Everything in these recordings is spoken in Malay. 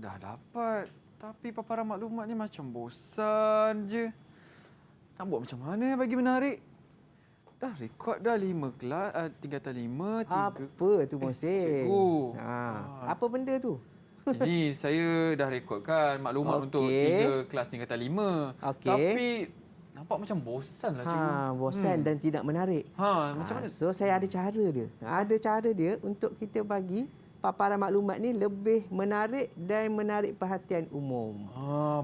dah dapat. Tapi paparan maklumat ni macam bosan je. Nak buat macam mana bagi menarik? Dah rekod dah 5 kelas, tingkatan 5, 3. Apa tu Mohsin? Cikgu. Apa benda tu? Ini saya dah rekodkan maklumat untuk 3 kelas tingkatan 5. Tapi nampak macam bosan lah cikgu. Bosan dan tidak menarik. Macam mana? So saya ada cara dia. Ada cara dia untuk kita bagi paparan maklumat ni lebih menarik dan menarik perhatian umum.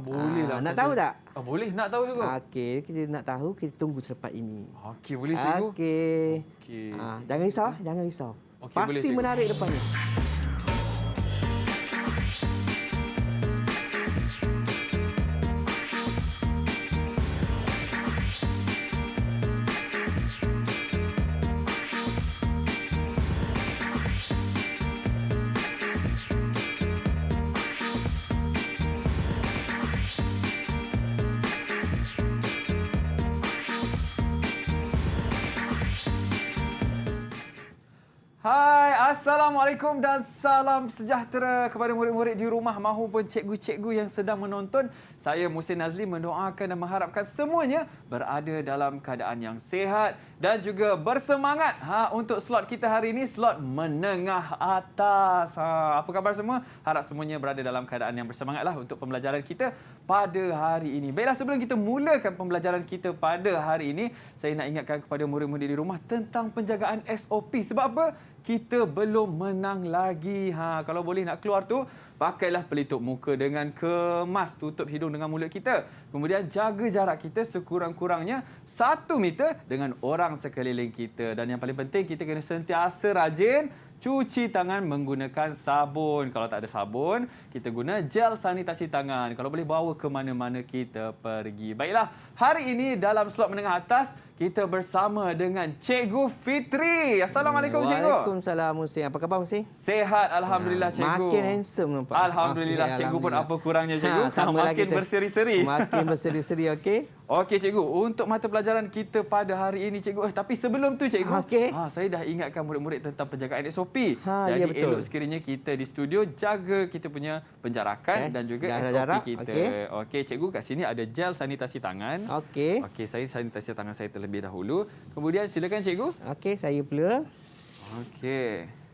Boleh lah. Nak tahu tak? Boleh, nak tahu juga. Okey, kita nak tahu, kita tunggu selepas ini. Okey, boleh cikgu. Okey. Jangan risau, jangan risau. Okey, Pasti boleh, cikgu. menarik lepas ni. Hai, Assalamualaikum dan salam sejahtera kepada murid-murid di rumah maupun cikgu-cikgu yang sedang menonton. Saya Muhsin Nazli mendoakan dan mengharapkan semuanya berada dalam keadaan yang sihat dan juga bersemangat untuk slot kita hari ini, slot menengah atas. Apa khabar semua? Harap semuanya berada dalam keadaan yang bersemangatlah untuk pembelajaran kita pada hari ini. Baiklah, sebelum kita mulakan pembelajaran kita pada hari ini, saya nak ingatkan kepada murid-murid di rumah tentang penjagaan SOP. Sebab apa? Kita belum menang lagi. Kalau boleh nak keluar tu, pakailah pelitup muka dengan kemas, tutup hidung dengan mulut kita. Kemudian jaga jarak kita sekurang-kurangnya 1 meter dengan orang sekeliling kita. Dan yang paling penting, kita kena sentiasa rajin cuci tangan menggunakan sabun. Kalau tak ada sabun, kita guna gel sanitasi tangan. Kalau boleh, bawa ke mana-mana kita pergi. Baiklah, hari ini dalam slot menengah atas, kita bersama dengan Cikgu Fitri. Assalamualaikum, Cikgu. Waalaikumsalam, Muhsin. Apa khabar, Muhsin? Sehat, Alhamdulillah, Cikgu. Makin handsome nampak. Alhamdulillah, Cikgu pun apa kurangnya, Cikgu? Makin berseri-seri. Makin berseri-seri, okey. Okey, Cikgu. Untuk mata pelajaran kita pada hari ini, Cikgu. Tapi sebelum tu, Cikgu. Saya dah ingatkan murid-murid tentang penjagaan SOP. Jadi, ya, betul. elok sekiranya kita di studio jaga kita punya penjarakan dan juga SOP kita. Okey, Cikgu. Kat sini ada gel sanitasi tangan. Okey. Okey, saya sanitasi tangan saya terlebih dahulu. Kemudian silakan, Cikgu. Okey, saya pula. Okey.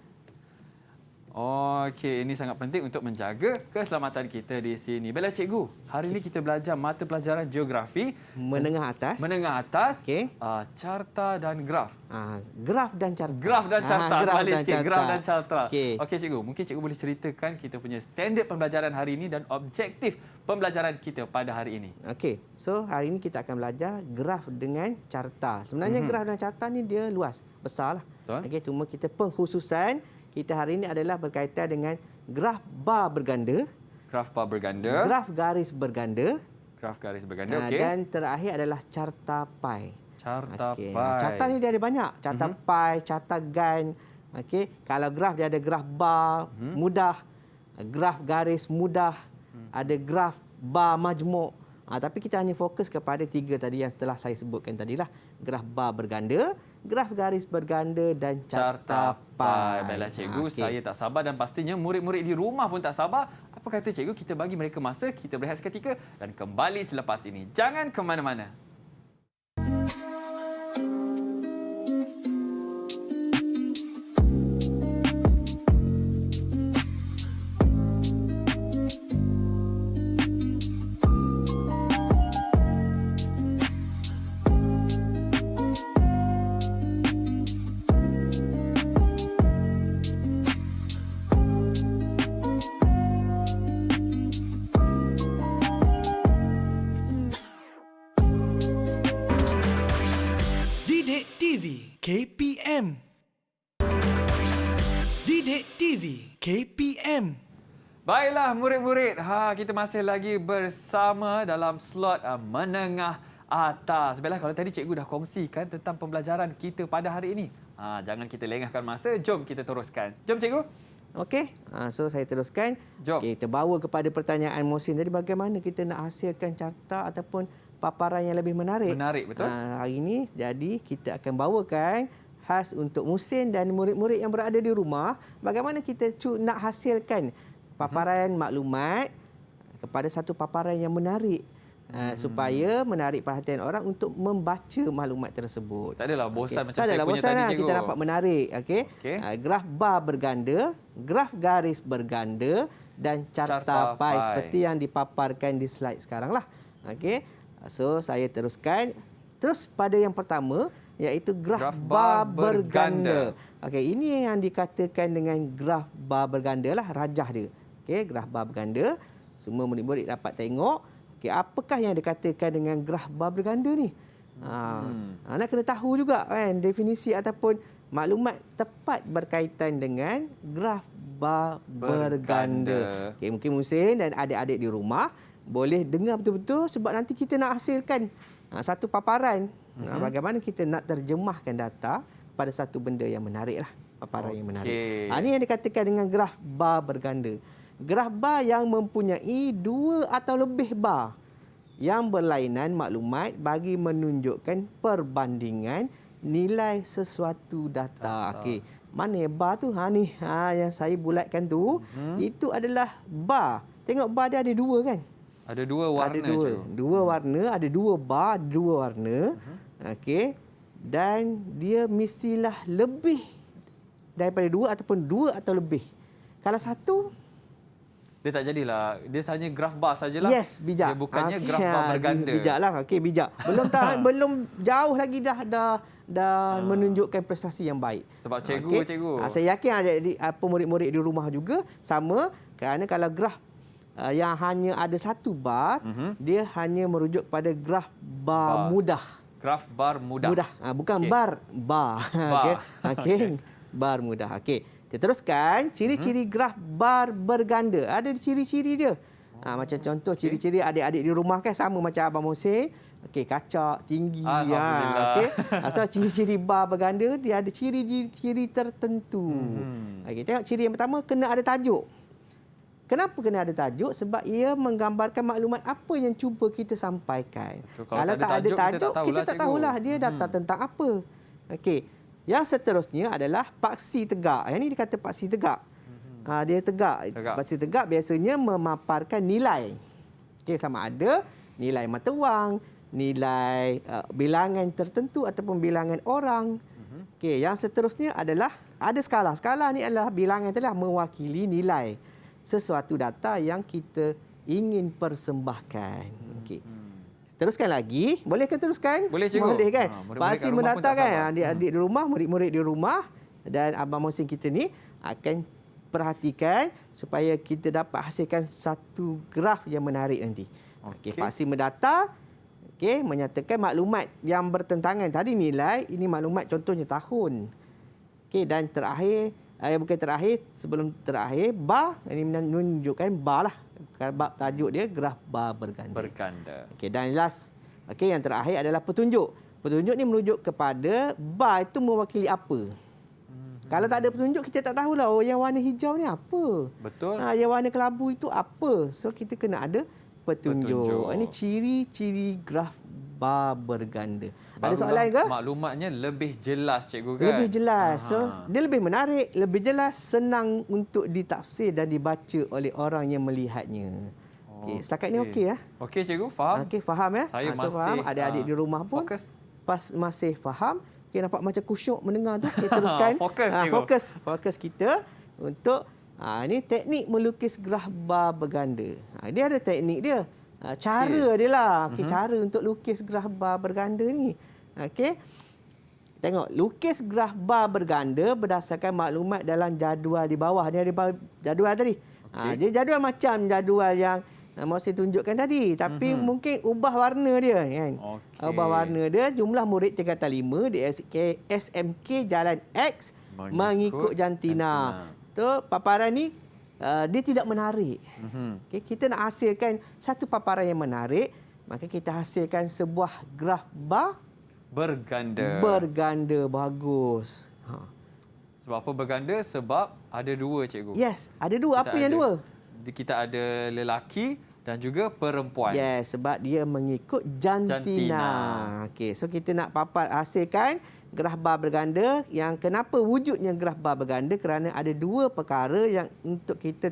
Okey, ini sangat penting untuk menjaga keselamatan kita di sini. Baiklah, Cikgu. Hari ini kita belajar mata pelajaran geografi. Menengah atas. Menengah atas. Okey. Carta dan graf. Graf dan carta. Graf dan carta. Balik sikit. Graf dan carta. Okey, Cikgu. Mungkin Cikgu boleh ceritakan kita punya standard pembelajaran hari ini dan objektif pembelajaran kita pada hari ini. Okey. So, hari ini kita akan belajar graf dengan carta. Sebenarnya graf dan carta ni dia luas, besarlah. Okey, cuma kita pengkhususan kita hari ini adalah berkaitan dengan graf bar berganda. Graf bar berganda. Graf garis berganda. Graf garis berganda, okey. Dan terakhir adalah carta pi. Carta pi. Carta ni dia ada banyak. Carta pi, carta Gann. Okey, kalau graf dia ada graf bar mudah, graf garis mudah, ada graf bar majmuk. Tapi kita hanya fokus kepada 3 tadi yang telah saya sebutkan tadilah. Graf bar berganda, graf garis berganda dan carta pi. Baiklah, Cikgu. Saya tak sabar dan pastinya murid-murid di rumah pun tak sabar. Apa kata Cikgu, kita bagi mereka masa, kita berehat seketika dan kembali selepas ini. Jangan ke mana-mana. KPM. Didik TV KPM. Baiklah murid-murid, kita masih lagi bersama dalam slot menengah atas. Baiklah, kalau tadi cikgu dah kongsikan tentang pembelajaran kita pada hari ini. Jangan kita lengahkan masa, jom kita teruskan. Jom cikgu. Okey, so saya teruskan. Jom. Kita bawa kepada pertanyaan Mohsin tadi, bagaimana kita nak hasilkan carta ataupun paparan yang lebih menarik. Menarik, betul. Hari ini, jadi kita akan bawakan khas untuk Mohsin dan murid-murid yang berada di rumah, bagaimana kita nak hasilkan paparan maklumat kepada satu paparan yang menarik. Supaya menarik perhatian orang untuk membaca maklumat tersebut. Tak adalah bosan macam tak saya adalah punya bosan tadi, lah. cikgu. Kita dapat menarik. Okey. Graf bar berganda, graf garis berganda dan carta Carta pai pai. seperti yang dipaparkan di slide sekarang lah. Okey. So saya teruskan. Terus pada yang pertama iaitu graf bar berganda. Okey, ini yang dikatakan dengan graf bar berganda lah, rajah dia. Okey, graf bar berganda. Semua murid-murid dapat tengok. Okey, apakah yang dikatakan dengan graf bar berganda ni? Nak kena tahu juga kan definisi ataupun maklumat tepat berkaitan dengan graf bar berganda. Okey, mungkin Musin dan adik-adik di rumah boleh dengar betul-betul sebab nanti kita nak hasilkan satu paparan bagaimana kita nak terjemahkan data pada satu benda yang menarik lah. Paparan yang menarik. Ini yang dikatakan dengan graf bar berganda. Graf bar yang mempunyai 2 atau lebih bar yang berlainan maklumat bagi menunjukkan perbandingan nilai sesuatu data. Okey, mana bar tu? Ni yang saya bulatkan tu, itu adalah bar. Tengok bar dia ada 2 kan? Ada 2 warna. Ada 2 warna, ada 2 bar, 2 warna. Okey. Dan dia mestilah lebih daripada 2 ataupun 2 atau lebih. Kalau satu, dia tak jadilah. Dia hanya graf bar sajalah. yes, bijak. Dia bukannya graf bar berganda. Bijaklah. Okey, bijak. Belum jauh lagi dah menunjukkan prestasi yang baik. Sebab cikgu. Saya yakin ada murid-murid di rumah juga sama, kerana kalau graf yang hanya ada satu bar, dia hanya merujuk pada graf bar mudah. Graf bar mudah. Bukan bar. Okey. Bar mudah. Okey. Kita teruskan ciri-ciri graf bar berganda. Ada ciri-ciri dia. Macam contoh ciri-ciri adik-adik di rumah kan sama macam Abang Mohsin. Okey, kacak tinggi. Okey. So ciri-ciri bar berganda dia ada ciri-ciri tertentu. Okey, tengok ciri yang pertama, kena ada tajuk. Kenapa kena ada tajuk? Sebab ia menggambarkan maklumat apa yang cuba kita sampaikan. Kalau tak ada tajuk, kita tak tahulah dia data tentang apa. Okey. Yang seterusnya adalah paksi tegak. Yang ini dikata paksi tegak. Dia tegak. Paksi tegak biasanya memaparkan nilai. Okey, sama ada nilai mata wang, nilai bilangan tertentu ataupun bilangan orang. Okey, yang seterusnya adalah ada skala. Skala ni adalah bilangan telah mewakili nilai sesuatu data yang kita ingin persembahkan. Okey. Teruskan lagi. Boleh ke teruskan? Boleh, cikgu. Boleh kan? Pasti mendatang kan adik-adik di rumah, murid-murid di rumah dan Abang Mohsin kita ni akan perhatikan supaya kita dapat hasilkan satu graf yang menarik nanti. Okey, pasti mendata. Okey, menyatakan maklumat yang bertentangan. Tadi nilai, ini maklumat contohnya tahun. Okey, dan terakhir bukan terakhir, sebelum terakhir bar, ini menunjukkan bar lah. Bab tajuk dia graf bar berganda. Okey, dan last. Okey, yang terakhir adalah petunjuk. Petunjuk ni merujuk kepada bar itu mewakili apa. Kalau tak ada petunjuk, kita tak tahulah yang warna hijau ni apa. Betul. Yang warna kelabu itu apa. So kita kena ada petunjuk. Ini ciri-ciri graf bar berganda. Ada soalan ke? Maklumatnya lebih jelas, cikgu kan? Lebih jelas. So, dia lebih menarik, lebih jelas, senang untuk ditafsir dan dibaca oleh orang yang melihatnya. Okey, setakat ni okey ya? Okey, cikgu, faham? Okey, faham ya? Saya masih faham. Adik-adik di rumah pun masih faham. Okey, nampak macam kusyuk mendengar tu. Kita teruskan. Fokus kita untuk ini teknik melukis graf bar berganda. Dia ada teknik dia. Cara dia lah. Okey, cara untuk lukis graf bar berganda ni. Okey. Tengok, lukis graf bar berganda berdasarkan maklumat dalam jadual di bawah. Ni ada jadual tadi. Dia jadual macam jadual yang Mohsin tunjukkan tadi. Tapi mungkin ubah warna dia. Kan? Ubah warna dia. Jumlah murid tingkatan 5 di SMK Jalan X mengikut jantina. Tu paparan ni dia tidak menarik. Okay, kita nak hasilkan satu paparan yang menarik. Maka kita hasilkan sebuah graf bar berganda. Bagus. Sebab apa berganda? Sebab ada 2, cikgu. Yes, ada 2. Apa yang 2? Kita ada lelaki dan juga perempuan. Yes, sebab dia mengikut jantina. Okey, so kita nak hasilkan graf bar berganda. Yang kenapa wujudnya graf bar berganda? Kerana ada 2 perkara yang untuk kita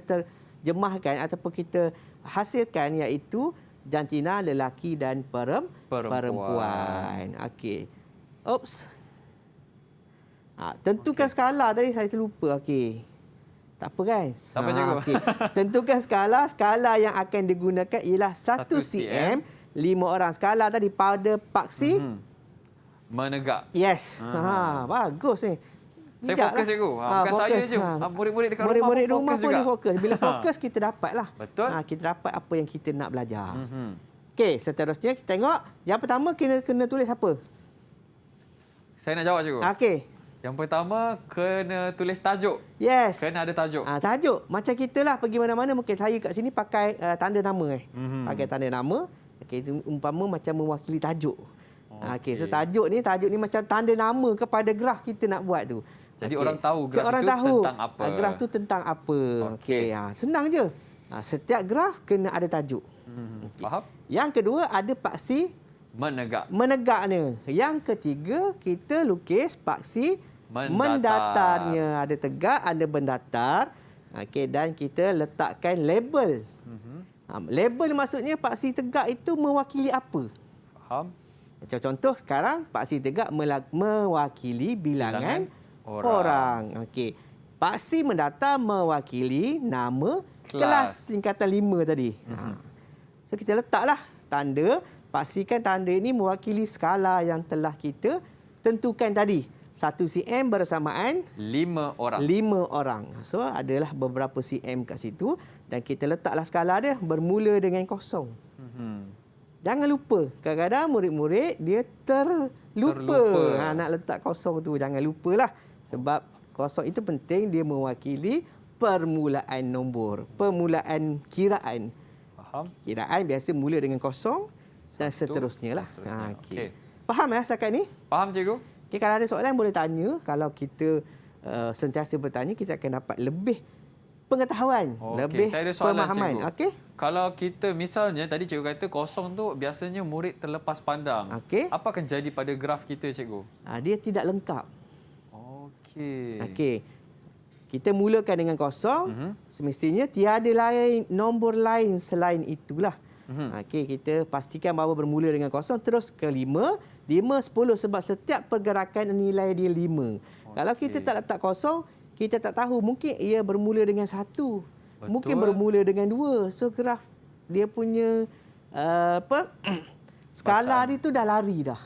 jemahkan ataupun kita hasilkan iaitu jantina, lelaki dan perempuan. Okey. Oops. Tentukan skala tadi saya terlupa. Okey. Tak apa kan? Tak apa, cikgu. Okey. Tentukan skala. Skala yang akan digunakan ialah 1 cm 5 orang. Skala tadi pada paksi menegak. Yes. Bagus ni. Saya Bijaklah. fokus, cikgu. Bukan saya je. Murid-murid dekat Murid-murid rumah rumah pun pun fokus juga. fokus. Bila fokus kita dapatlah. Betul. Kita dapat apa yang kita nak belajar. Okey, seterusnya kita tengok. Yang pertama kena tulis apa? Saya nak jawab, cikgu. Okey. Yang pertama, kena tulis tajuk. Yes. Kena ada tajuk. Tajuk. Macam kita lah pergi mana-mana, mungkin saya kat sini pakai tanda nama. Pakai tanda nama. Okey, umpama macam mewakili tajuk. Okey, so tajuk ni macam tanda nama kepada graf kita nak buat tu. Jadi orang tahu graf orang itu tahu tentang apa. Graf tu tentang apa. Okey, senang je. Setiap graf kena ada tajuk. Faham? Yang kedua ada paksi Menegak. menegaknya. Yang ketiga kita lukis paksi mendatarnya. Ada tegak, ada mendatar. Okey, dan kita letakkan label. Label maksudnya paksi tegak itu mewakili apa? Faham? Macam contoh sekarang paksi tegak mewakili bilangan orang. Okey. Paksi mendatar mewakili nama kelas tingkatan 5 tadi. So kita letaklah tanda, pastikan tanda ini mewakili skala yang telah kita tentukan tadi. 1 cm bersamaan 5 orang. 5 orang. So adalah beberapa cm kat situ dan kita letaklah skala dia bermula dengan kosong. Jangan lupa, kadang-kadang murid-murid dia terlupa. Nak letak kosong tu, jangan lupalah. Sebab kosong itu penting, dia mewakili permulaan nombor, permulaan kiraan. Faham? Kiraan biasa mula dengan kosong dan seterusnya lah. Okey. Faham setakat ni? Faham, cikgu? Okay, kalau ada soalan boleh tanya. Kalau kita sentiasa bertanya, kita akan dapat lebih pengetahuan, lebih saya ada soalan, pemahaman. cikgu. Okey. Kalau kita misalnya tadi cikgu kata kosong tu biasanya murid terlepas pandang. Okey. Apa akan jadi pada graf kita, cikgu? Dia tidak lengkap. Okey. Okey. Kita mulakan dengan kosong. Semestinya tiada lain nombor lain selain itulah. Okey, kita pastikan bahawa bermula dengan kosong terus ke 5, 10 sebab setiap pergerakan nilai dia 5. Kalau kita tak letak kosong, kita tak tahu, mungkin ia bermula dengan 1. Mungkin bermula dengan 2. So graf dia punya skala dia tu dah lari dah.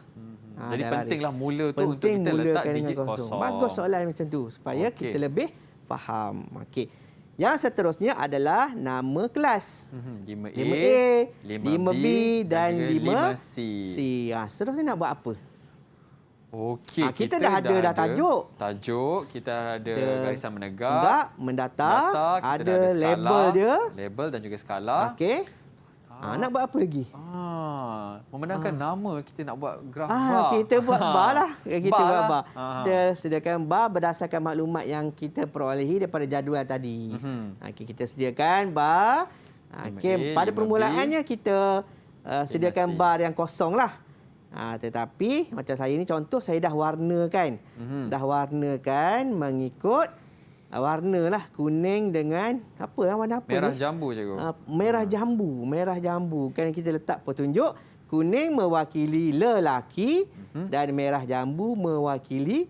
Jadi pentinglah mula tu untuk Penting kita letak mulakan digit dengan kosong. Bagus soalan macam tu supaya kita lebih faham. Okey. Yang seterusnya adalah nama kelas. 5A, 5B dan 5C. Seterusnya nak buat apa? Okey, kita dah ada tajuk. Tajuk, kita ada garisan menegak, mendatar, kita ada skala, label dia. Label dan juga skala. Okey. Nak buat apa lagi? Memandangkan nama kita nak buat graf bar. Kita buat bar lah. Kita buat bar. Kita Kita sediakan bar berdasarkan maklumat yang kita perolehi daripada jadual tadi. Kita sediakan bar. Pada permulaannya kita sediakan bar yang kosong lah. Tetapi macam saya ni contoh, saya dah warnakan. Dah warnakan mengikut warna lah, kuning dengan warna apa merah ni? jambu, cikgu. Merah jambu. Kan kita letak petunjuk, kuning mewakili lelaki dan merah jambu mewakili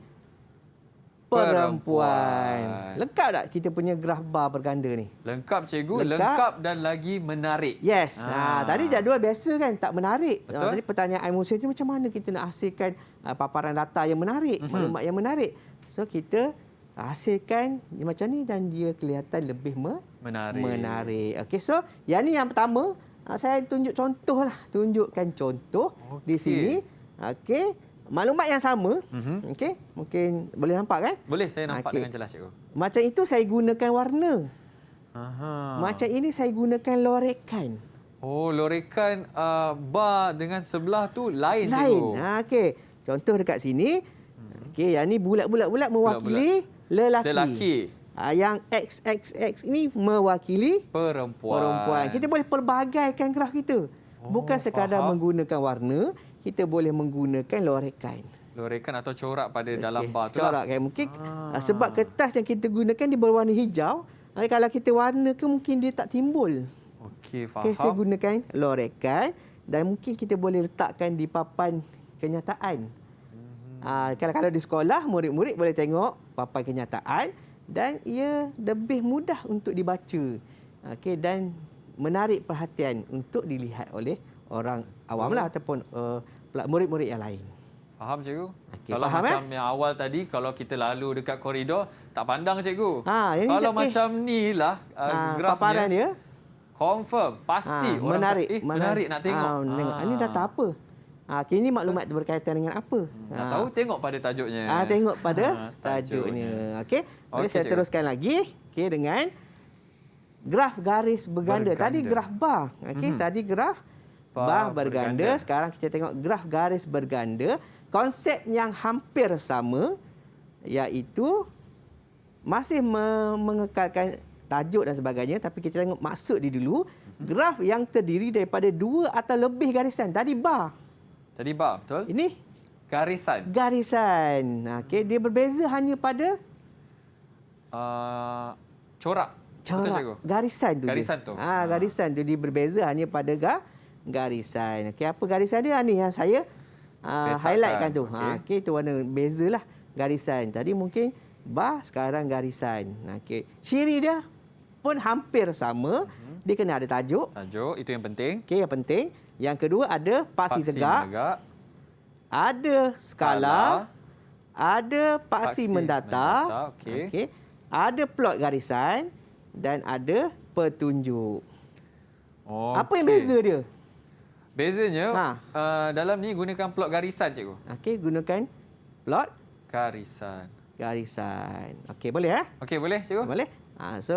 perempuan. Lengkap tak kita punya graf bar berganda ni? Lengkap, cikgu. Lengkap dan lagi menarik. Yes. Tadi jadual biasa kan tak menarik. Betul. Tadi pertanyaan musim tu macam mana kita nak hasilkan paparan data yang menarik, maklumat yang menarik. So kita hasilkan macam ni dan dia kelihatan lebih menarik. Okey, so yang ni yang pertama, saya tunjuk contoh lah. Tunjukkan contoh di sini. Okey, maklumat yang sama. Okey, mungkin boleh nampak kan? Boleh, saya nampak dengan jelas, cikgu. Macam itu saya gunakan warna. Macam ini saya gunakan lorekan. Lorekan bar dengan sebelah tu lain, cikgu. Okey, contoh dekat sini. Okey, yang ni bulat-bulat mewakili lelaki. Yang XXX ini mewakili perempuan. Kita boleh pelbagaikan graf kita. Bukan sekadar menggunakan warna, kita boleh menggunakan lorekan. Lorekan atau corak pada dalam bar tu corak kan. Mungkin sebab kertas yang kita gunakan dia berwarna hijau, Kalau kita warnakan mungkin dia tak timbul. Okey, faham. Okey, saya gunakan lorekan dan mungkin kita boleh letakkan di papan kenyataan. Kalau di sekolah, murid-murid boleh tengok papan kenyataan dan ia lebih mudah untuk dibaca. Okey, dan menarik perhatian untuk dilihat oleh orang awam lah ataupun murid-murid yang lain. Faham, cikgu? Okey, Kalau faham, macam yang awal tadi, kalau kita lalu dekat koridor, tak pandang, cikgu. Yang Kalau ni, macam ni lah, grafnya, paparan dia, confirm, pasti orang menarik, cakap, menarik nak tengok. Ini data apa? Kini maklumat berkaitan dengan apa? Tak tahu, tengok pada tajuknya. Tengok pada tajuknya. Okey, boleh saya cikgu. teruskan lagi dengan graf garis berganda. Tadi graf bar. Okey, tadi graf bar berganda. Sekarang kita tengok graf garis berganda. Konsep yang hampir sama iaitu masih mengekalkan tajuk dan sebagainya, tapi kita tengok maksud dia dulu. Graf yang terdiri daripada 2 atau lebih garisan. Tadi bar. Tadi bar, betul? Ini Garisan. garisan. Okey, dia berbeza hanya pada Corak. Betul, cikgu? Garisan tu. Garisan tu. Garisan tu dia berbeza hanya pada garisan. Okey, apa garisan dia? Ni yang saya highlightkan tu. Okey, tu warna bezalah garisan. Tadi mungkin bar, sekarang garisan. Okey. Ciri dia pun hampir sama. Dia kena ada tajuk. Tajuk, itu yang penting. Okey, yang penting. Yang kedua ada paksi tegak. Ada skala. Ada paksi mendata. Okey. Ada plot garisan dan ada petunjuk. Apa yang Okey. beza dia? Bezanya, dalam ni gunakan plot garisan, cikgu. Okey, gunakan plot Garisan. Okey, boleh Okey, boleh, cikgu? Boleh. So,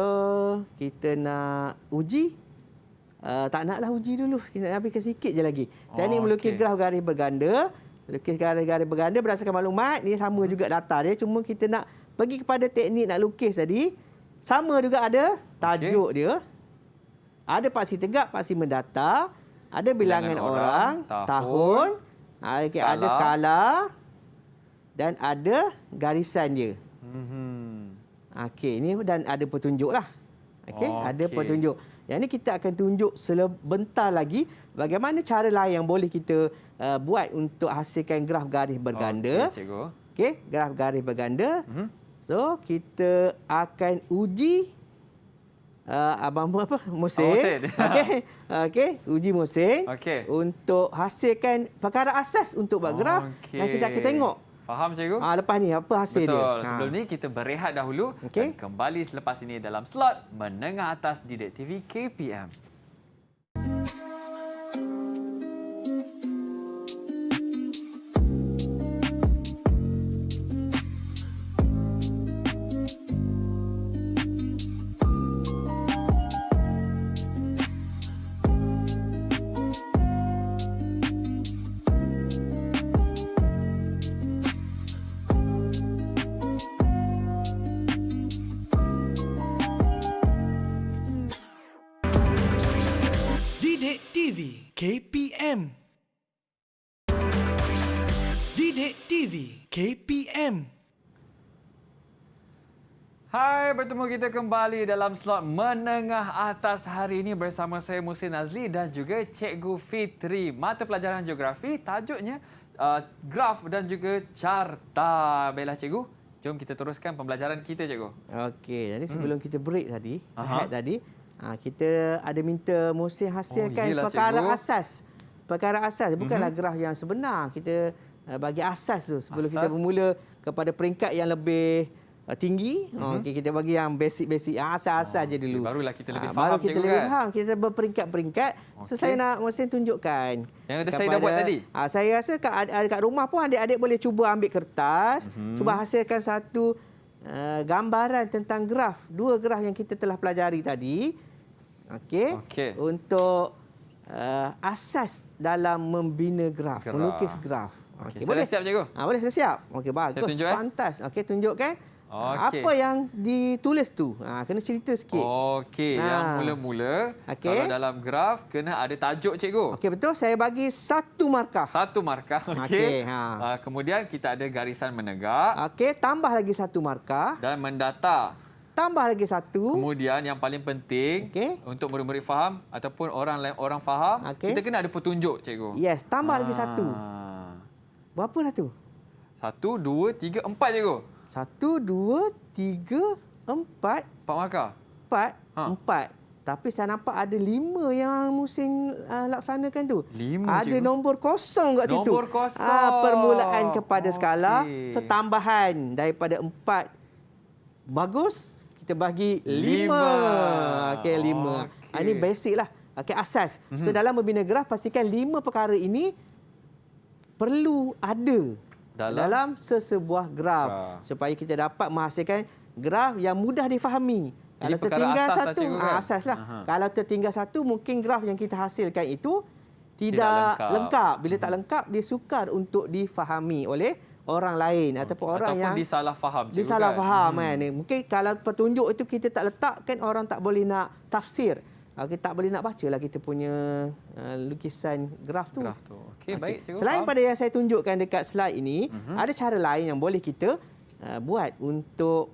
kita nak uji. Tak naklah uji dulu. Kita nak habiskan sikit je lagi. Teknik melukis graf garis berganda. Lukis garis berganda berdasarkan maklumat. Ini sama juga data dia. Cuma kita nak pergi kepada teknik nak lukis tadi. Sama juga ada tajuk dia. Ada paksi tegak, paksi mendata. Ada bilangan orang, tahun. Ada skala. Dan ada garisan dia. Okey, ini dan ada petunjuk lah. Okey, ada petunjuk. Yang ini kita akan tunjuk sebentar lagi bagaimana cara lain yang boleh kita buat untuk hasilkan graf garis berganda. Okey, cikgu. Okey, graf garis berganda. So, kita akan uji mesin. Okey, uji mesin untuk hasilkan perkara asas untuk buat graf yang kita akan tengok. Faham, cikgu? Lepas ni apa hasil dia? Betul. Sebelum ni kita berehat dahulu dan kembali selepas ini dalam slot Menengah Atas Didik TV KPM. Didik TV KPM. Didik TV KPM. Hai, bertemu kita kembali dalam slot Menengah Atas hari ini bersama saya Muhsin Nazli dan juga Cikgu Fitri. Mata pelajaran geografi, tajuknya graf dan juga carta. Baiklah, cikgu. Jom kita teruskan pembelajaran kita, cikgu. Okey, jadi sebelum kita break tadi, kita ada minta Muhsin hasilkan perkara cikgu. asas. Perkara asas bukanlah graf yang sebenar. Kita bagi asas tu sebelum kita bermula kepada peringkat yang lebih tinggi. Okey, kita bagi yang basic-basic, asas-asas je dulu. Barulah kita lebih baru faham, kita cikgu, lebih kan? faham. Kita berperingkat-peringkat. So saya nak Muhsin tunjukkan. Yang saya dah buat tadi? Saya rasa kat rumah pun adik-adik boleh cuba ambil kertas, cuba hasilkan satu gambaran tentang graf. 2 graf yang kita telah pelajari tadi. Okey. Untuk asas dalam membina graf, melukis graf. Okey, boleh siap, cikgu? Boleh, saya siap. Okey, bagus. Saya tunjuk, Pantas. Okey, tunjukkan. Apa yang ditulis tu? Kena cerita sikit. Okey, yang mula-mula kalau dalam graf kena ada tajuk, cikgu. Okey, betul. Saya bagi 1 markah. 1 markah. Okey. Kemudian kita ada garisan menegak. Okey, tambah lagi 1 markah. Dan mendata. tambah lagi satu. Kemudian yang paling penting untuk murid-murid faham ataupun orang faham, kita kena ada petunjuk, cikgu. Yes, tambah lagi satu. Berapa dah tu? 1, 2, 3, 4, cikgu. 1, 2, 3, 4. 4 markah. 4. Tapi saya nampak ada 5 yang Muhsin laksanakan tu. 5, ada cikgu. nombor kosong kat situ. Nombor kosong. Permulaan kepada skala setambahan daripada 4 bagus, kita bagi 5. Okey, 5. Ini basic lah. Okey, asas. So dalam membina graf, pastikan 5 perkara ini perlu ada dalam sesebuah graf supaya kita dapat menghasilkan graf yang mudah difahami. Jadi Kalau tertinggal asas satu, lah, asas lah. Kalau tertinggal satu, mungkin graf yang kita hasilkan itu tidak lengkap. Bila tak lengkap, dia sukar untuk difahami oleh orang lain ataupun orang yang disalah faham. Disalah faham kan. Mungkin kalau petunjuk itu kita tak letak, kan orang tak boleh nak tafsir. Kita tak boleh nak bacalah kita punya lukisan graf tu. Okey, baik, cikgu. Selain pada yang saya tunjukkan dekat slide ini, ada cara lain yang boleh kita buat untuk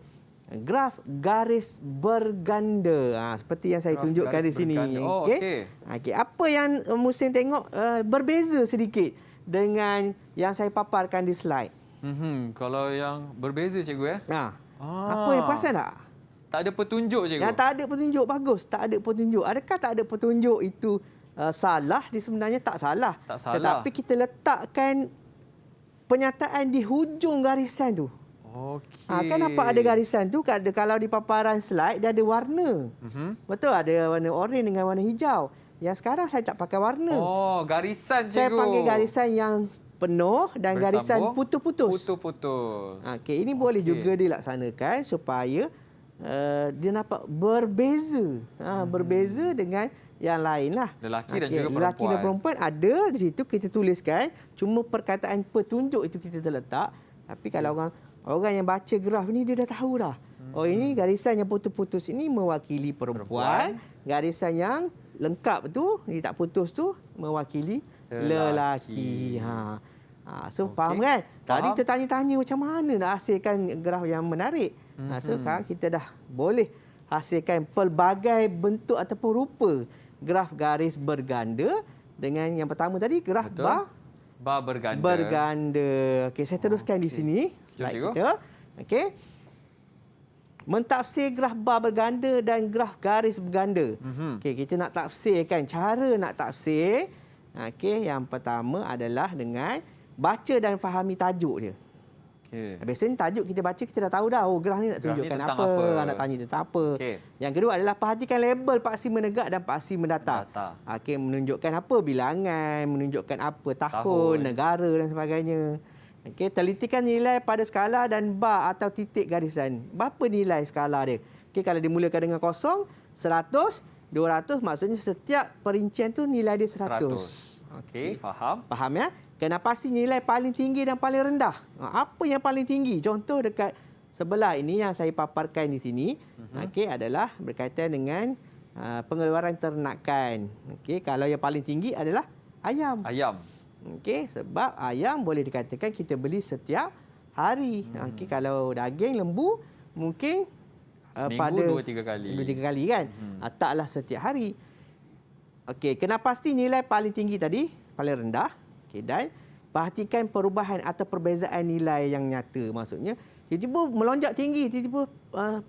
graf garis berganda. Seperti yang saya tunjukkan di sini. Okey. Apa yang Muhsin tengok berbeza sedikit dengan yang saya paparkan di slide. Kalau yang berbeza, cikgu Apa yang perasan tak? Tak ada petunjuk, cikgu. Yang tak ada petunjuk, bagus. Tak ada petunjuk. Adakah tak ada petunjuk itu salah? Dia sebenarnya tak salah. Tak salah. Tetapi kita letakkan penyataan di hujung garisan tu. Okey. Kan nampak ada garisan tu, kalau di paparan slide dia ada warna. Betul, ada warna oranye dengan warna hijau. Yang sekarang saya tak pakai warna. Garisan, cikgu. Saya panggil garisan yang penuh dan garisan putus-putus. Putus-putus. Okey, ini boleh juga dilaksanakan supaya dia nampak berbeza. Berbeza dengan yang lain lah. Lelaki dan juga perempuan. Lelaki dan perempuan ada di situ kita tuliskan. Cuma perkataan petunjuk itu kita terletak. Tapi kalau orang yang baca graf ni dia dah tahu dah. Ini garisan yang putus-putus ini mewakili perempuan. Garisan yang lengkap tu, ni tak putus tu, mewakili lelaki. So faham kan? Tadi kita tanya-tanya macam mana nak hasilkan graf yang menarik. So sekarang kita dah boleh hasilkan pelbagai bentuk ataupun rupa graf garis berganda. Dengan yang pertama tadi graf bar berganda. Okey, saya teruskan di sini slide kita. Okey. Mentafsir graf bar berganda dan graf garis berganda. Okey, kita nak tafsirkan. Cara nak tafsir, okey, yang pertama adalah dengan baca dan fahami tajuk dia. Biasanya tajuk kita baca, kita dah tahu dah, graf ni nak tunjukkan apa, nak tanya tentang apa. Yang kedua adalah perhatikan label paksi menegak dan paksi mendatar. Okey, menunjukkan apa, bilangan, menunjukkan apa, tahun, negara dan sebagainya. Okey, telitikan nilai pada skala dan bar atau titik garisan. Berapa nilai skala dia? Okey, kalau dimulakan dengan 0, 100, 200, maksudnya setiap perincian tu nilai dia 100. Okey, faham. Faham ya? Kena pasti nilai paling tinggi dan paling rendah. Apa yang paling tinggi? Contoh dekat sebelah ini yang saya paparkan di sini, okey, adalah berkaitan dengan pengeluaran ternakan. Okey, kalau yang paling tinggi adalah ayam. Okey, sebab ayam boleh dikatakan kita beli setiap hari. Okey, kalau daging lembu mungkin pada 2-3 kali. 2-3 kali kan. Taklah setiap hari. Okey, kena pasti nilai paling tinggi tadi, paling rendah. Okay, dan perhatikan perubahan atau perbezaan nilai yang nyata. Maksudnya, tiba-tiba melonjak tinggi, tiba-tiba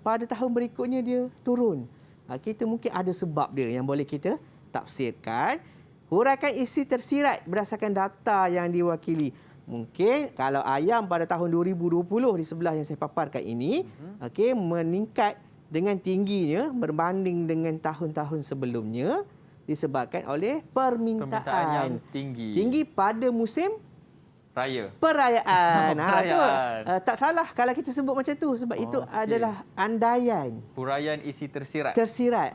pada tahun berikutnya dia turun. Kita mungkin ada sebab dia yang boleh kita tafsirkan. Huraikan isi tersirat berdasarkan data yang diwakili. Mungkin kalau ayam pada tahun 2020 di sebelah yang saya paparkan ini, okey, meningkat dengan tingginya berbanding dengan tahun-tahun sebelumnya, disebabkan oleh permintaan yang tinggi. Tinggi pada musim perayaan. Tu, tak salah kalau kita sebut macam tu sebab itu adalah andaian. Huraian isi tersirat. Tersirat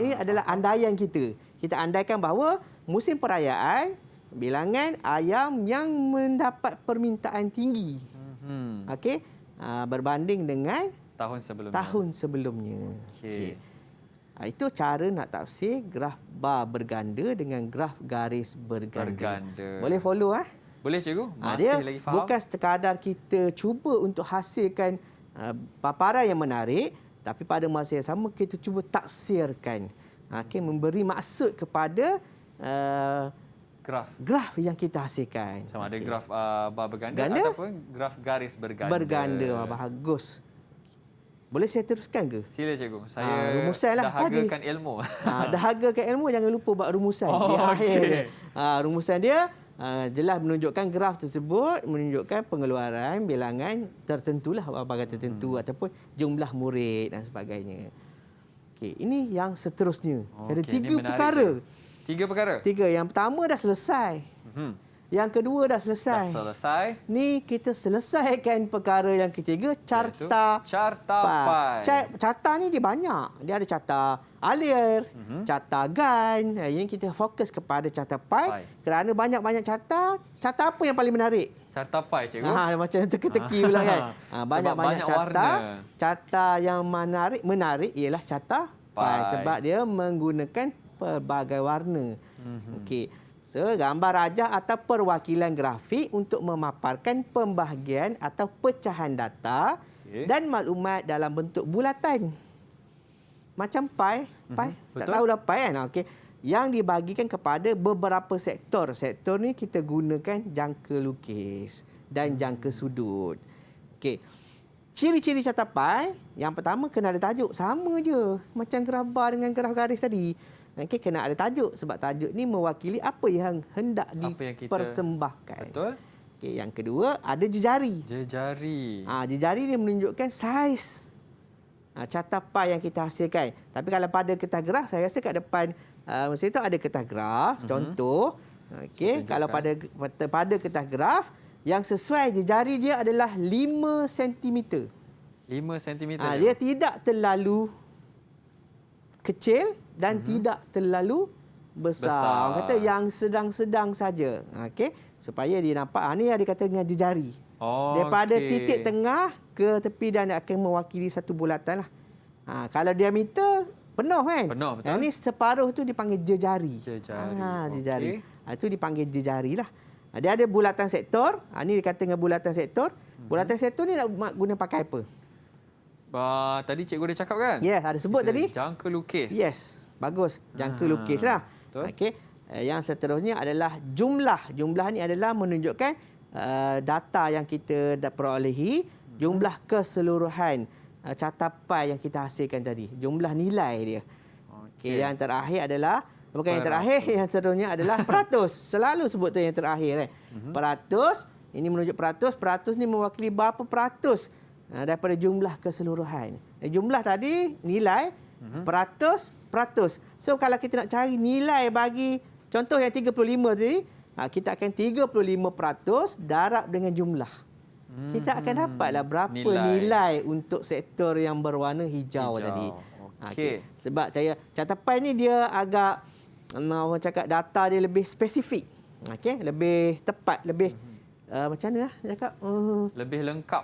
ini adalah andaian kita. Kita andaikan bahawa musim perayaan bilangan ayam yang mendapat permintaan tinggi. Okey, berbanding dengan tahun sebelumnya. Okey. Itu cara nak tafsir graf bar berganda dengan graf garis berganda. Boleh follow Boleh, cikgu. Masih dia lagi faham. Bukan sekadar kita cuba untuk hasilkan paparan yang menarik, Tapi pada masa yang sama kita cuba tafsirkan. Okey, memberi maksud kepada graf yang kita hasilkan. Sama ada graf bar berganda Ganda? ataupun graf garis berganda. Berganda. Bagus. Boleh saya teruskan ke? Sila cikgu. Saya rumusan lah dahagakan ilmu. Dahagakan ilmu, jangan lupa buat rumusan di akhir dia. Rumusan dia jelas menunjukkan graf tersebut menunjukkan pengeluaran bilangan tertentulah, bahagian tertentu ataupun jumlah murid dan sebagainya. Okey, ini yang seterusnya. Ada 3 perkara. 3 perkara. 3. Yang pertama dah selesai. Yang kedua dah selesai. Dah selesai. Ni kita selesaikan perkara yang ketiga, carta pai. Carta ni dia banyak. Dia ada carta alir, carta gan. Ini kita fokus kepada carta pai kerana banyak-banyak carta. Carta apa yang paling menarik? Carta pai, cikgu. Macam teka-teki pula kan. Banyak-banyak carta. Warna. Carta yang menarik ialah carta pai sebab dia menggunakan pelbagai warna. Okey. Gambar rajah atau perwakilan grafik untuk memaparkan pembahagian atau pecahan data dan maklumat dalam bentuk bulatan. Macam pai. Tak tahulah pai kan? Okey. Yang dibagikan kepada beberapa sektor. Sektor ni kita gunakan jangka lukis dan jangka sudut. Okey. Ciri-ciri carta pai, yang pertama kena ada tajuk. Sama je macam graf bar dengan graf garis tadi. Okey, kena ada tajuk sebab tajuk ni mewakili apa yang hendak dipersembahkan. Betul. Okey, yang kedua ada jejari. Jejari ni menunjukkan saiz carta pai yang kita hasilkan. Tapi kalau pada kertas graf, saya rasa kat depan mesti tu ada kertas graf, contoh. Okey, kalau pada kertas graf yang sesuai jejari dia adalah 5 cm. 5 cm. Dia tidak terlalu kecil dan tidak terlalu besar. Orang kata yang sedang-sedang saja. Okey, supaya dia nampak. Ni yang dikata dengan jejari. Daripada titik tengah ke tepi dan akan mewakili satu bulatan lah. Kalau diameter penuh kan? Penuh, betul. Ini separuh tu dipanggil jejari. Jejari. Itu dipanggil jejari lah. Dia ada bulatan sektor. Ini dikata dengan bulatan sektor. Bulatan sektor ni nak guna pakai apa? Tadi cikgu dah cakap kan? Yes, ada sebut tadi. Jangka lukis. Yes, bagus. Jangka lukis lah. Okey. Yang seterusnya adalah jumlah. Jumlah ni adalah menunjukkan data yang kita perolehi, jumlah keseluruhan carta pai yang kita hasilkan tadi. Jumlah nilai dia. Okey, yang terakhir adalah bukan yang terakhir, yang seterusnya adalah peratus. Selalu sebut tu yang terakhir kan. Peratus, ini menunjuk peratus. Peratus ni mewakili berapa peratus daripada jumlah keseluruhan. Jumlah tadi nilai, peratus. So kalau kita nak cari nilai bagi contoh yang 35 tadi, kita akan 35% darab dengan jumlah. Kita akan dapatlah berapa nilai untuk sektor yang berwarna hijau. Tadi. Okey. Sebab carta pai ni dia agak orang cakap data dia lebih spesifik. Okey, lebih tepat, lebih macam mana cakap? Lebih lengkap.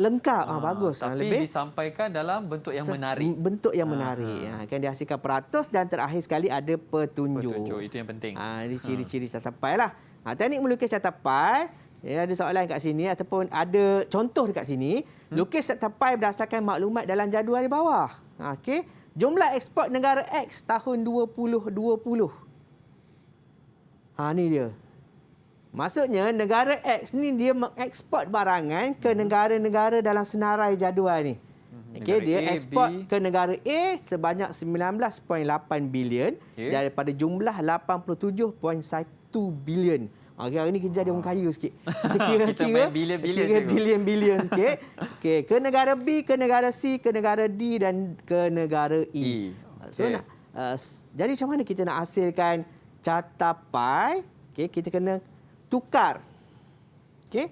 Bagus. Tapi lebih disampaikan dalam bentuk yang menarik. Bentuk yang menarik. Akan dihasilkan peratus dan terakhir sekali ada petunjuk. Itu yang penting. Ini ciri-ciri carta pai lah. Teknik melukis carta pai, ada soalan kat sini ataupun ada contoh dekat sini. Lukis carta pai berdasarkan maklumat dalam jadual di bawah. Okey. Jumlah ekspor negara X tahun 2020. Ni dia. Maksudnya negara X ni dia mengeksport barangan ke negara-negara dalam senarai jadual ni. Okey, dia ekspor ke negara A sebanyak 19.8 bilion daripada jumlah 87.1 bilion. Okey, hari ni kita jadi orang kaya sikit. Kita main bilion sikit. Okey, ke negara B, ke negara C, ke negara D dan ke negara E. So jadi macam mana kita nak hasilkan carta pai? Okey, kita kena tukar. Okey.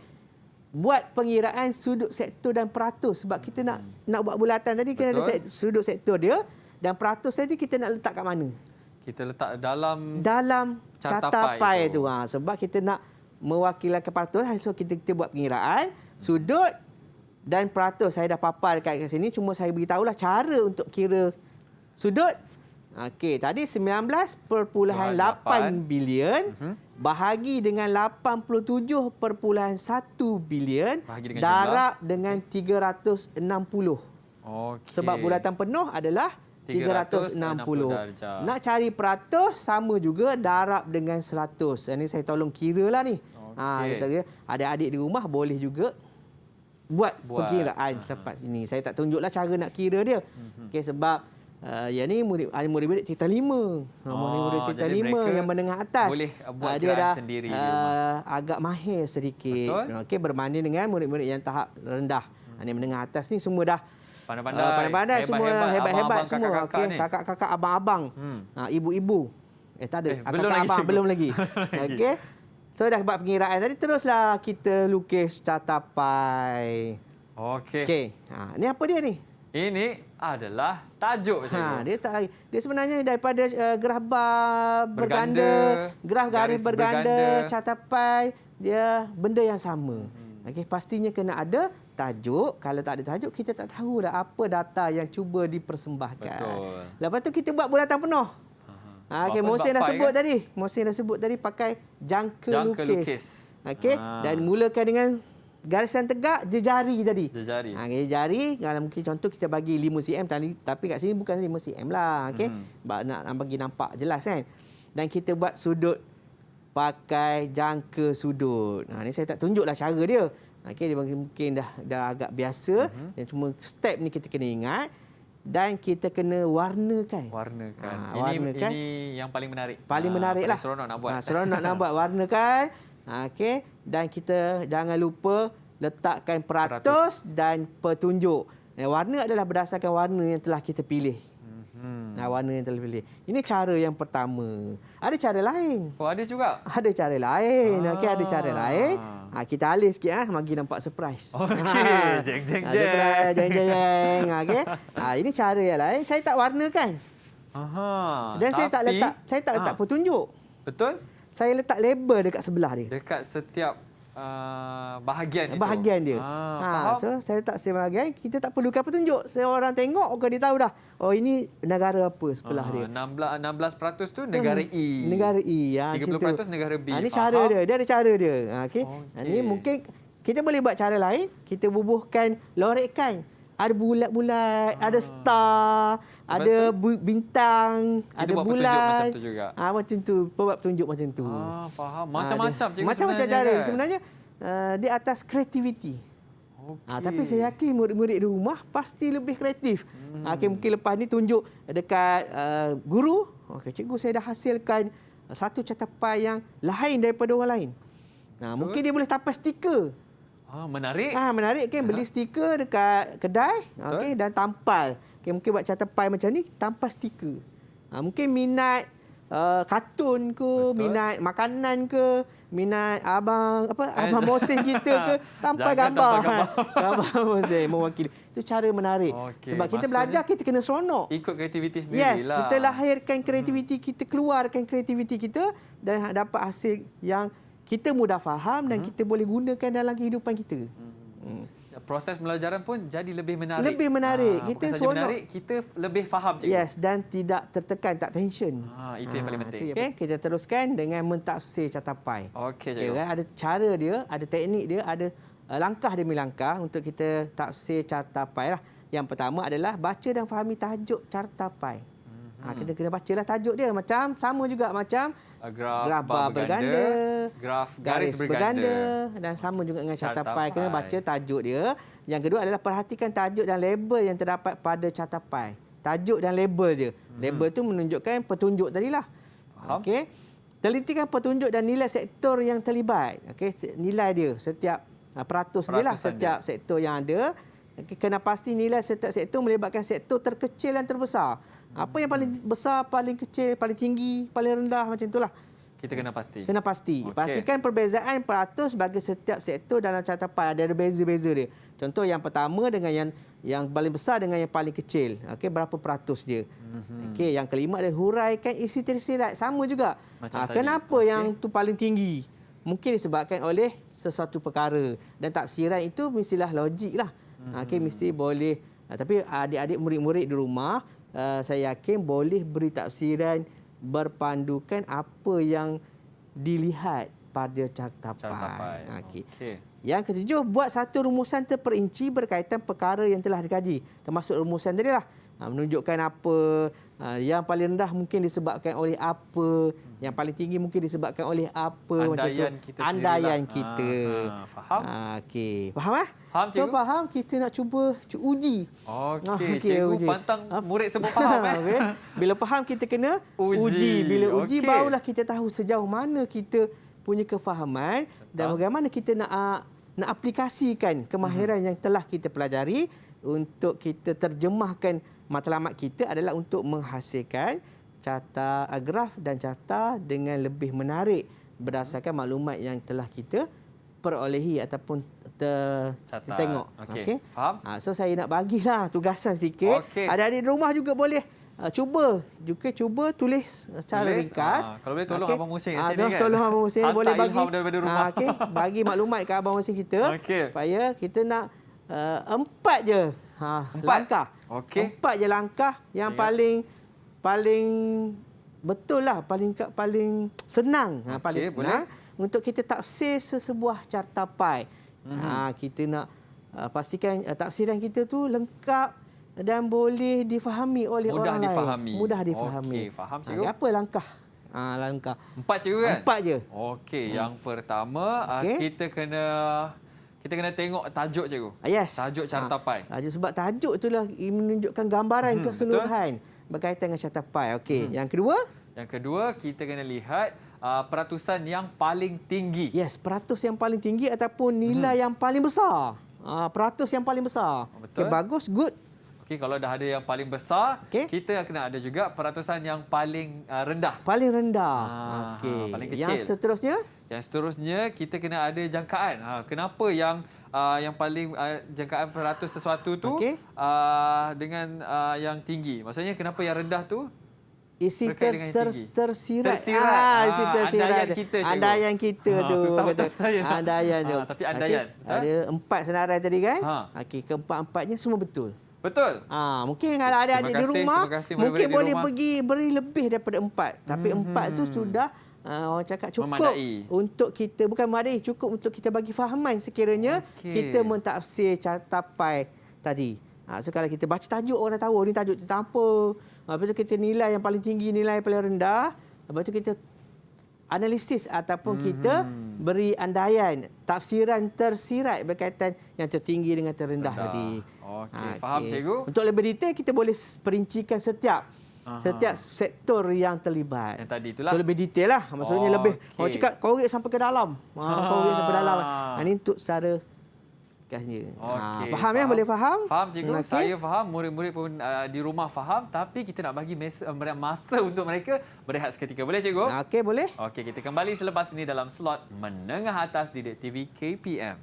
Buat pengiraan sudut sektor dan peratus sebab kita nak buat bulatan tadi kena ada sudut sektor dia dan peratus tadi kita nak letak kat mana? Kita letak dalam carta pai tu. Sebab kita nak mewakilkan peratus, so kita buat pengiraan sudut dan peratus. Saya dah papar dekat sini, cuma saya beritahulah cara untuk kira sudut. Okey, tadi 19.8 bilion bahagi dengan 87.1 bilion darab dengan 360. Okey. Sebab bulatan penuh adalah 360. 360 darjah. Nak cari peratus sama juga darab dengan 100. Ini saya tolong kira lah ni. Kita kira. Adik-adik di rumah boleh juga buat perkiraan selepas ini. Saya tak tunjuklah cara nak kira dia. Okey, sebab yang ni murid-murid tingkatan 5. Murid-murid tingkatan 5 yang menengah atas. Boleh buat dia dah sendiri di rumah. agak mahir sedikit. Okey, berbanding dengan murid-murid yang tahap rendah. Yang menengah atas ni semua dah pandai-pandai, semua hebat-hebat semua. Okey, kakak-kakak, abang-abang. Ibu-ibu. Tak ada. Kakak abang belum lagi. Okey. So dah buat pengiraan tadi, teruslah kita lukis catapai. Okey. Okey. Ni apa dia ni? Ini adalah tajuk saya. Dia tak lagi. Dia sebenarnya daripada graf bar berganda, graf garis berganda, catapai, dia benda yang sama. Okey, pastinya kena ada tajuk. Kalau tak ada tajuk, kita tak tahu dah apa data yang cuba dipersembahkan. Betul. Lepas tu kita buat bulatan penuh. Okey, Mohsin dah sebut tadi. Mohsin dah sebut tadi pakai jangka lukis. Okey, dan mulakan dengan garisan tegak jejari tadi. Jejari. Jejari, kalau mungkin contoh kita bagi 5 cm tapi kat sini bukan 5 cm lah. Okey. Nak bagi nampak jelas kan. Dan kita buat sudut pakai jangka sudut. Ni saya tak tunjuklah cara dia. Okey, dia mungkin dah agak biasa. Dan cuma step ni kita kena ingat. Dan kita kena warnakan. Warnakan. Ini yang paling menarik. Paling menarik lah. Seronok nak buat. Seronok nak buat, warnakan. Okey. Dan kita jangan lupa letakkan peratus dan petunjuk. Warna adalah berdasarkan warna yang telah kita pilih. Warna yang telah pilih. Ini cara yang pertama. Ada cara lain. Ada juga? Ada cara lain. Okey, ada cara lain. Kita alih sikit bagi nampak surprise. Okey, jeng. Jeng. Okey. Ini cara yang lain. Saya tak warnakan. Dan saya tak letak petunjuk. Betul? Saya letak label dekat sebelah dia. Dekat setiap bahagian itu. Bahagian dia. Faham? So saya letak setiap bahagian, kita tak perlukan petunjuk. Seorang tengok, dia tahu dah. Oh, ini negara apa sebelah dia. 16% tu negara E. Negara E. 30% negara B. Ini cara dia. Dia ada cara dia. Okey. Ini mungkin kita boleh buat cara lain. Kita bubuhkan lorekan. Ada bulat-bulat, ada star, ada bintang, ada bulan. Macam tu juga. Macam tu, buat petunjuk macam tu. Faham. Macam-macam cikgu. Macam-macam cara. Kan? Sebenarnya di atas kreativiti. Tapi saya yakin murid-murid di rumah pasti lebih kreatif. Mungkin lepas ni tunjuk dekat guru. Okey, cikgu saya dah hasilkan satu catapai yang lain daripada orang lain. Mungkin dia boleh tapas stiker. Menarik. Menarik kan, beli stiker dekat kedai, okey, dan tampal. Okay, mungkin buat catapai macam ni, tampal stiker. Mungkin minat kartun ke, minat makanan ke, minat abang Mohsin kita ke, tampal gambar. Gambar Mohsin mewakili. Itu cara menarik. Sebab kita belajar, kita kena seronok. Ikut kreativiti sendirilah. Yes, kita lahirkan kreativiti kita, keluarkan kreativiti kita dan dapat hasil yang kita mudah faham dan kita boleh gunakan dalam kehidupan kita. Proses pembelajaran pun jadi lebih menarik. Lebih menarik. Kita bukan saja menarik, kita lebih faham. Cikgu. Yes, dan tidak tertekan, tak tension. Itu yang paling penting. Okay, kita teruskan dengan mentafsir catapai. Okey, cikgu. Okay, ada cara dia, ada teknik dia, ada langkah demi langkah untuk kita tafsir catapai lah. Yang pertama adalah baca dan fahami tajuk catapai. Kita kena bacalah tajuk dia, macam sama juga macam graf bar berganda, graf garis berganda, dan sama juga dengan catapai. Kena baca tajuk dia. Yang kedua adalah perhatikan tajuk dan label yang terdapat pada catapai. Tajuk dan label dia. Label tu menunjukkan petunjuk tadilah. Okey. Telitikan petunjuk dan nilai sektor yang terlibat. Okey, nilai dia setiap peratus dia lah setiap sektor yang ada. Kena pasti nilai setiap sektor melibatkan sektor terkecil dan terbesar. Apa yang paling besar, paling kecil, paling tinggi, paling rendah, macam itulah. Kita kena pasti. Kena pasti. Pastikan perbezaan peratus bagi setiap sektor dalam catapai. Ada beza-beza dia. Contoh yang pertama dengan yang paling besar dengan yang paling kecil. Okey, berapa peratus dia. Okey, yang kelima adalah huraikan isi tersirat. Sama juga. Kenapa yang tu paling tinggi? Mungkin disebabkan oleh sesuatu perkara. Dan tafsiran itu mestilah logik lah. Okey, mesti boleh. Tapi adik-adik murid-murid di rumah, saya yakin boleh beri tafsiran berpandukan apa yang dilihat pada carta Carta pai. pai. Okey. Okey. Yang ketujuh, buat satu rumusan terperinci berkaitan perkara yang telah dikaji. Termasuk rumusan tadi lah. Menunjukkan apa, yang paling rendah mungkin disebabkan oleh apa, yang paling tinggi mungkin disebabkan oleh apa. Andaian macam tu. kita Andaian sendirilah. kita. Faham? Okey. Faham Faham, So cikgu? faham, kita nak cuba uji. Okey, cikgu uji. pantang murid sebut faham Okey. Bila faham kita kena Uji. uji. Bila uji Okey. barulah kita tahu sejauh mana kita punya kefahaman dan bagaimana kita nak aplikasikan kemahiran yang telah kita pelajari untuk kita terjemahkan matlamat kita adalah untuk menghasilkan carta graf dan carta dengan lebih menarik berdasarkan maklumat yang telah kita perolehi ataupun Catat. tengok. Okey. Okey. Faham? So saya nak bagilah tugasan sedikit. Okey. Adik-adik di rumah juga boleh cuba tulis secara Tulis. ringkas. Kalau boleh tolong Abang Muhsin kat sini kan. Tolong Abang Muhsin Hantar boleh bagi ilham daripada rumah. okey, bagi maklumat ke Abang Muhsin kita Okey. supaya kita nak 4 je langkah. Okey. 4 je langkah yang Ya. paling betul lah, paling senang, paling Okey, senang untuk kita tafsir sesebuah carta pai. Kita nak pastikan tafsiran kita tu lengkap dan boleh difahami oleh Mudah orang difahami. lain. Mudah difahami. Okey, faham, cikgu? Apa langkah? Langkah. 4 cikgu kan? 4 je. Okey, yang pertama Okey. kita kena tengok tajuk cikgu. Yes. Tajuk carta pai. Sebab tajuk itulah menunjukkan gambaran keseluruhan berkaitan dengan carta pai. Okey, yang kedua? Yang kedua, kita kena lihat peratusan yang paling tinggi. Yes, peratus yang paling tinggi ataupun nilai yang paling besar. Peratus yang paling besar. Betul. Okay, bagus, good. Okey, kalau dah ada yang paling besar, Okey. kita kena ada juga peratusan yang paling rendah. Paling rendah. Okey. paling kecil. Yang seterusnya? Yang seterusnya, kita kena ada jangkaan. Kenapa yang paling jangkaan peratus sesuatu tu Okey. dengan yang tinggi? Maksudnya kenapa yang rendah tu Isi berkait dengan yang tinggi? tersirat. Tersirat. Isi tersirat. Andaian kita, cikgu. Andaian kita tu. Susah betul Betul. andaian. Andaian tu. Tapi andaian. Okey, ada 4 senarai tadi kan? Okey, keempat-empatnya semua betul. Betul. Mungkin kalau ada adik di rumah, terima kasih mungkin murid-murid di boleh rumah. pergi beri lebih daripada 4. Tapi 4 tu sudah orang cakap cukup Memadai. untuk kita, bukan memadai, cukup untuk kita bagi fahaman sekiranya kita mentafsir carta pai tadi. So kalau kita baca tajuk, orang dah tahu ni tajuk tentang apa. Lepas tu kita nilai yang paling tinggi, nilai yang paling rendah. Lepas tu kita analisis ataupun kita beri andaian, tafsiran tersirat berkaitan yang tertinggi dengan terendah tadi. Okey, faham cikgu? Untuk lebih detail kita boleh perincikan setiap sektor yang terlibat. Yang tadi itulah. Itu lebih detail lah. Maksudnya lebih orang cakap korek sampai ke dalam. Korek sampai dalam. Ini untuk secara kasnya. Okey, Faham ya? Boleh faham? Faham cikgu. Okey. Saya faham, murid-murid pun di rumah faham, tapi kita nak bagi masa untuk mereka berehat seketika. Boleh cikgu? Okey, boleh. Okey, kita kembali selepas ini dalam slot Menengah Atas Didik TV KPM.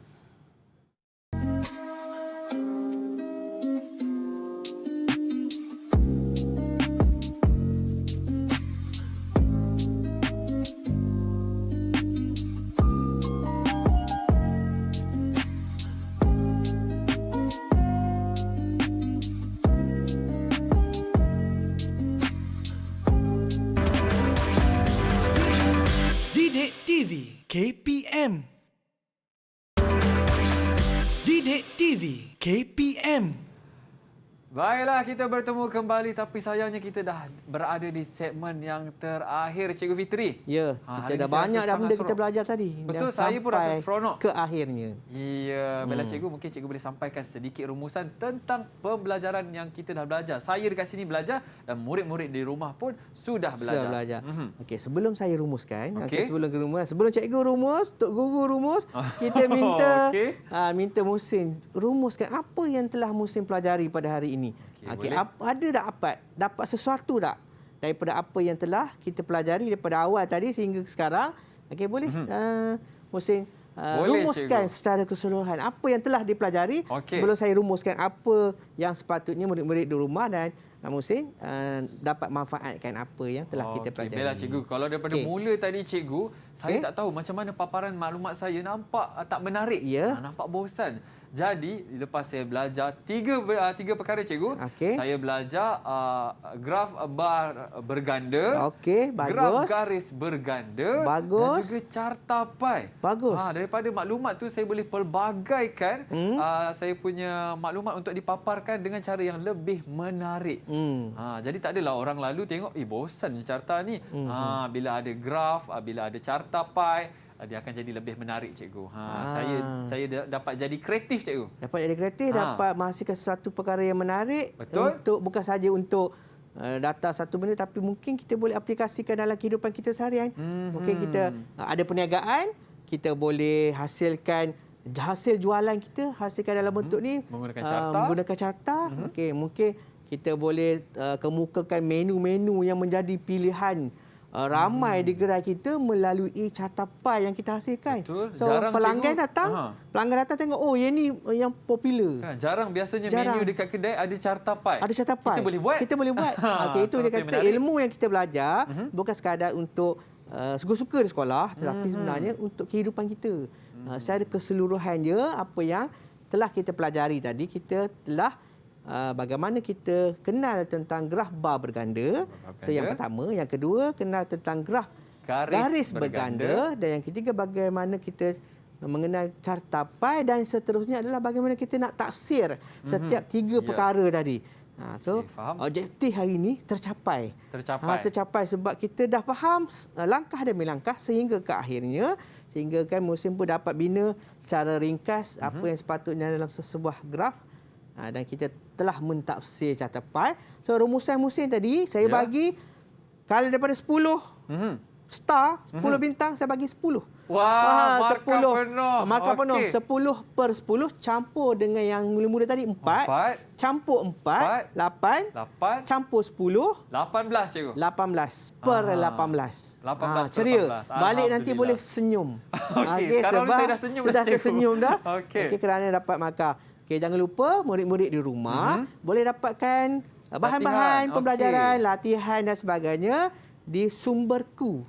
Didik TV KPM. Didik TV KPM. Baiklah, kita bertemu kembali tapi sayangnya kita dah berada di segmen yang terakhir, Cikgu Fitri. Ya, hari kita dah ni saya banyak rasa dah sangat benda kita seronok. belajar tadi. Betul, Dan saya pun rasa sampai seronok. ke akhirnya. Ya, baiklah cikgu, mungkin cikgu boleh sampaikan sedikit rumusan tentang pembelajaran yang kita dah belajar. Saya dekat sini belajar dan murid-murid di rumah pun sudah belajar. Sudah belajar. Okey, sebelum saya rumuskan, Okey. sebelum cikgu rumus, Tok Guru rumus, kita minta Okey. minta Muhsin rumuskan apa yang telah Muhsin pelajari pada hari ini. Okey, boleh. Ada tak dapat sesuatu tak daripada apa yang telah kita pelajari daripada awal tadi sehingga sekarang? Okey, boleh Muhsin Boleh, rumuskan cikgu. secara keseluruhan apa yang telah dipelajari Okey. sebelum saya rumuskan apa yang sepatutnya murid-murid di rumah dan Muhsin dapat manfaatkan apa yang telah kita pelajari. Baiklah cikgu, kalau daripada Okey. mula tadi cikgu, saya Okey. tak tahu macam mana paparan maklumat saya nampak tak menarik. Ya. Nampak bosan. Jadi lepas saya belajar tiga perkara cikgu, Okey. saya belajar graf bar berganda, Okey, graf bagus. garis berganda Bagus. dan juga carta pai. Bagus. Daripada maklumat tu saya boleh pelbagaikan saya punya maklumat untuk dipaparkan dengan cara yang lebih menarik. Jadi tak adalah orang lalu tengok bosan carta ni. Bila ada graf, bila ada carta pai, dia akan jadi lebih menarik cikgu. Saya dapat jadi kreatif cikgu. Dapat jadi kreatif, dapat menghasilkan sesuatu perkara yang menarik. Betul. Untuk bukan saja untuk data satu benda, tapi mungkin kita boleh aplikasikan dalam kehidupan kita seharian. Mungkin kita ada perniagaan, kita boleh hasilkan hasil jualan kita, hasilkan dalam bentuk ni menggunakan carta. Okey, mungkin kita boleh kemukakan menu-menu yang menjadi pilihan ramai di gerai kita melalui carta pai yang kita hasilkan. Betul. So Jarang pelanggan cikgu, pelanggan datang tengok, oh yang ni yang popular. Kan, jarang biasanya menu dekat kedai ada carta pai. Ada carta pai. Kita boleh buat. Kita boleh buat. Okey, itu dia kata ilmu yang kita belajar bukan sekadar untuk suka-suka di sekolah, tetapi sebenarnya untuk kehidupan kita. Secara keseluruhan dia, apa yang telah kita pelajari tadi, kita telah bagaimana kita kenal tentang graf bar berganda. Itu yang pertama. Yang kedua, kenal tentang graf garis berganda. Dan yang ketiga, bagaimana kita mengenal carta pai. Dan seterusnya adalah bagaimana kita nak tafsir setiap tiga perkara tadi. So, objektif hari ini tercapai. Tercapai sebab kita dah faham langkah demi langkah sehingga ke akhirnya, sehingga kan musim pun dapat bina secara ringkas apa yang sepatutnya dalam sebuah graf. Dan kita telah mentafsir carta pai. So rumusan musim tadi saya bagi, kalau daripada 10 star, 10 bintang, saya bagi 10. Wah, markah penuh. Markah penuh. 10/10 campur dengan yang mula-mula tadi 4. Campur 4, 8. Campur 10. 18 cikgu. 18/18. 18/18. Ceria. Balik nanti boleh senyum. Okey, sekarang sebab saya dah senyum dah, dah cikgu. tersenyum dah. Okey. Kerana dapat markah. Okey, jangan lupa murid-murid di rumah boleh dapatkan bahan-bahan pembelajaran, latihan dan sebagainya di Sumberku.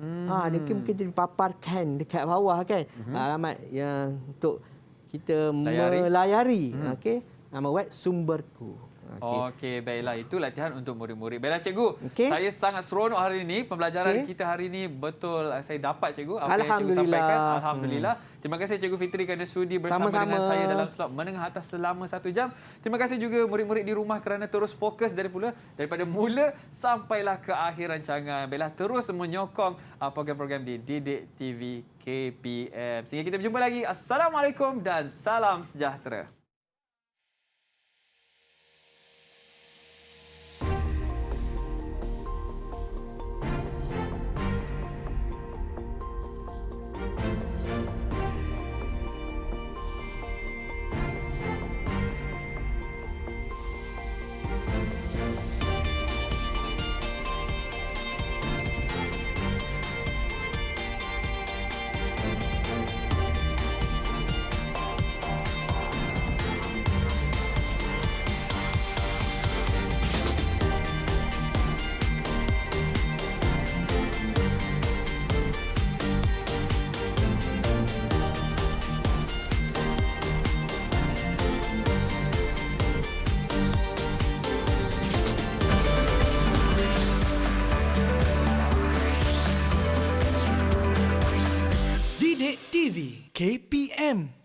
Mungkin dipaparkan dekat bawah kan. Alamat yang untuk kita melayari. Okey. Nama web Sumberku. Okey, baiklah. Itu latihan untuk murid-murid. Baiklah cikgu, Okey. saya sangat seronok hari ini. Pembelajaran kita hari ini betul saya dapat cikgu. Apa yang cikgu sampaikan. Alhamdulillah. Terima kasih Cikgu Fitri kerana sudi bersama dengan saya dalam slot menengah atas selama 1 jam. Terima kasih juga murid-murid di rumah kerana terus fokus daripada mula sampailah ke akhir rancangan. Baiklah, terus menyokong program-program di Didik TV KPM. Sehingga kita berjumpa lagi. Assalamualaikum dan salam sejahtera. Didik TV KPM